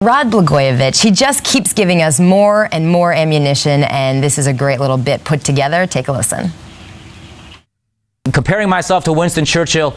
Rod Blagojevich, he just keeps giving us more and more ammunition, and this is a great little bit put together. Take a listen. Comparing myself to Winston Churchill,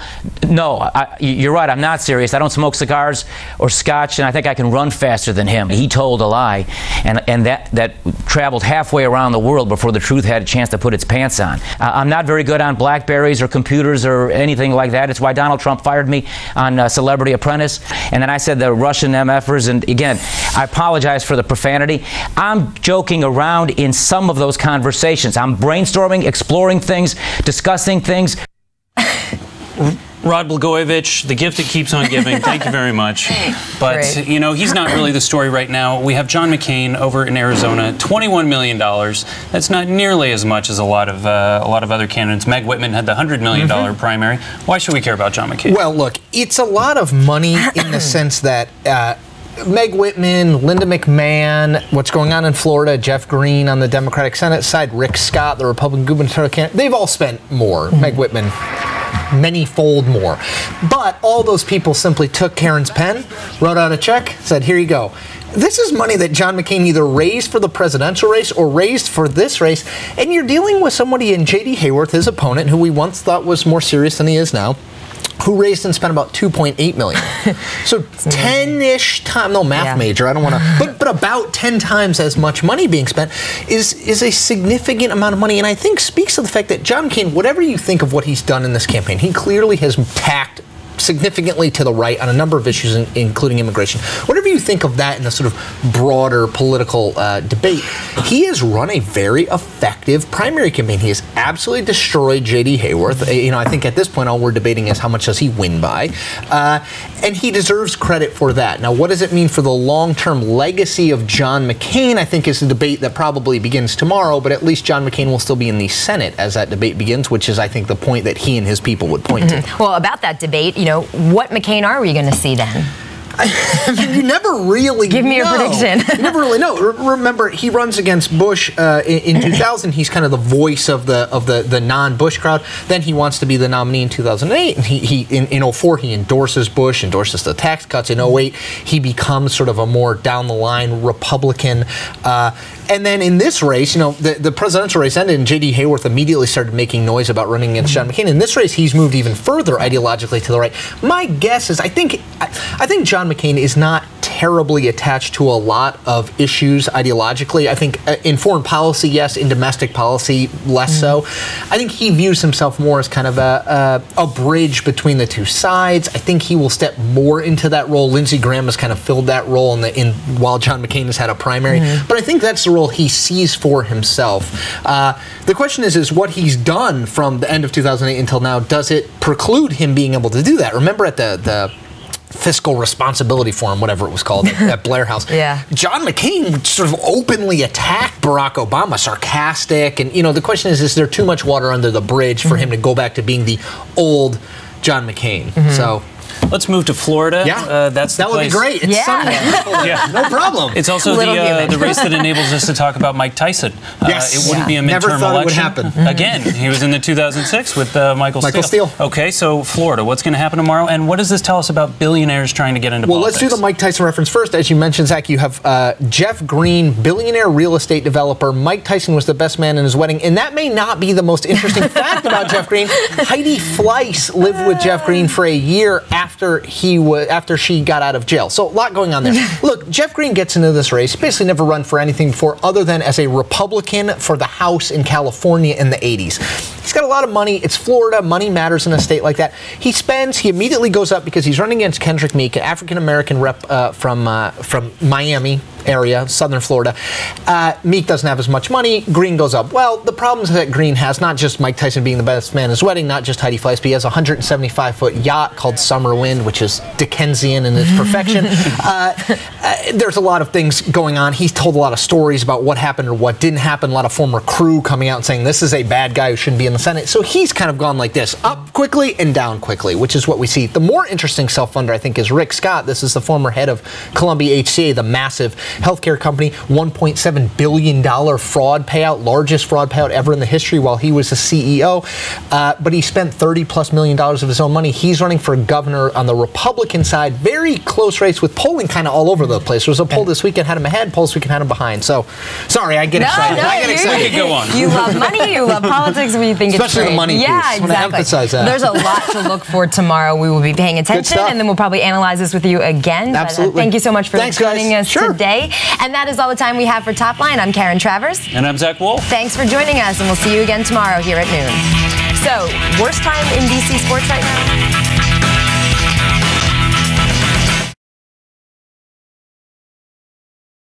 no, you're right, I'm not serious. I don't smoke cigars or scotch, and I think I can run faster than him. He told a lie, and that traveled halfway around the world before the truth had a chance to put its pants on. I'm not very good on BlackBerries or computers or anything like that. It's why Donald Trump fired me on Celebrity Apprentice. And then I said the Russian MFers, and again, I apologize for the profanity. I'm joking around in some of those conversations. I'm brainstorming, exploring things, discussing things. Rod Blagojevich, the gift that keeps on giving. Thank you very much. But, Great. you know, he's not really the story right now. We have John McCain over in Arizona, $21 million. That's not nearly as much as a lot of other candidates. Meg Whitman had the $100 million primary. Why should we care about John McCain? Well, look, it's a lot of money in the sense that Meg Whitman, Linda McMahon, what's going on in Florida, Jeff Green on the Democratic Senate side, Rick Scott, the Republican gubernatorial candidate, they've all spent more. Meg Whitman, many-fold more. But all those people simply took Karen's pen, wrote out a check, said, here you go. This is money that John McCain either raised for the presidential race or raised for this race, and you're dealing with somebody in J.D. Hayworth, his opponent, who we once thought was more serious than he is now, who raised and spent about $2.8 million. So 10-ish times, no math major, I don't want to, but about 10 times as much money being spent is a significant amount of money, and I think speaks to the fact that John McCain, whatever you think of what he's done in this campaign, he clearly has tacked significantly to the right on a number of issues, including immigration. Whatever you think of that in the sort of broader political debate, he has run a very effective primary campaign. He has absolutely destroyed J.D. Hayworth. You know, I think at this point all we're debating is how much does he win by, and he deserves credit for that. Now, what does it mean for the long-term legacy of John McCain? I think is a debate that probably begins tomorrow, but at least John McCain will still be in the Senate as that debate begins, which is, I think, the point that he and his people would point to. Well, about that debate, you know, what McCain are we going to see then? You never really give me your prediction. You never really know. Remember, he runs against Bush in 2000. He's kind of the voice of the non-Bush crowd. Then he wants to be the nominee in 2008. And in 04 he endorses Bush, endorses the tax cuts. In 08 he becomes sort of a more down the line Republican. And then in this race, you know, the presidential race ended, and J.D. Hayworth immediately started making noise about running against John McCain. In this race, he's moved even further ideologically to the right. My guess is, I think John McCain is not terribly attached to a lot of issues ideologically. I think in foreign policy, yes. In domestic policy, less so. I think he views himself more as kind of a bridge between the two sides. I think he will step more into that role. Lindsey Graham has kind of filled that role while John McCain has had a primary. But I think that's the role he sees for himself. The question is what he's done from the end of 2008 until now, does it preclude him being able to do that? Remember at the Fiscal Responsibility Forum, whatever it was called, at Blair House. John McCain sort of openly attacked Barack Obama, sarcastic, and, you know, the question is there too much water under the bridge for him to go back to being the old John McCain? So let's move to Florida. That would be great. It's sunny. No problem. It's also the race that enables us to talk about Mike Tyson. It wouldn't be a midterm Never thought election. It would happen. Again, he was in the 2006 with Michael Steele. Okay, so Florida, what's going to happen tomorrow? And what does this tell us about billionaires trying to get into politics? Let's do the Mike Tyson reference first. As you mentioned, Zach, you have Jeff Green, billionaire real estate developer. Mike Tyson was the best man in his wedding. And that may not be the most interesting fact about Jeff Green. Heidi Fleiss lived with Jeff Green for a year after she got out of jail. So a lot going on there. Look, Jeff Green gets into this race. He basically never run for anything before other than as a Republican for the House in California in the 80s. He's got a lot of money. It's Florida. Money matters in a state like that. He immediately goes up because he's running against Kendrick Meek, an African-American rep from Miami area, southern Florida. Meek doesn't have as much money. Green goes up. Well, the problems that Green has, not just Mike Tyson being the best man at his wedding, not just Heidi Fleiss, but he has a 175-foot yacht called Summer Wind, which is Dickensian in its perfection. There's a lot of things going on. He's told a lot of stories about what happened or what didn't happen. A lot of former crew coming out and saying this is a bad guy who shouldn't be in the Senate. So he's kind of gone like this, up quickly and down quickly, which is what we see. The more interesting self-funder, I think, is Rick Scott. This is the former head of Columbia HCA, the massive healthcare company, $1.7 billion fraud payout, largest fraud payout ever in the history while he was the CEO. But he spent $30+ million of his own money. He's running for governor on the Republican side. Very close race with polling kind of all over the place. There was a poll this weekend had him ahead, polls this weekend had him behind. So, sorry, I get excited. I get excited. We could go on. You love money, you love politics, we think it's especially great. the money piece. Yeah, exactly. I emphasize that. There's a lot to look for tomorrow. We will be paying attention, and then we'll probably analyze this with you again. Absolutely. But, thank you so much for joining us today. And that is all the time we have for Top Line. I'm Karen Travers. And I'm Zach Wolf. Thanks for joining us, and we'll see you again tomorrow here at noon. So, worst time in DC sports right now?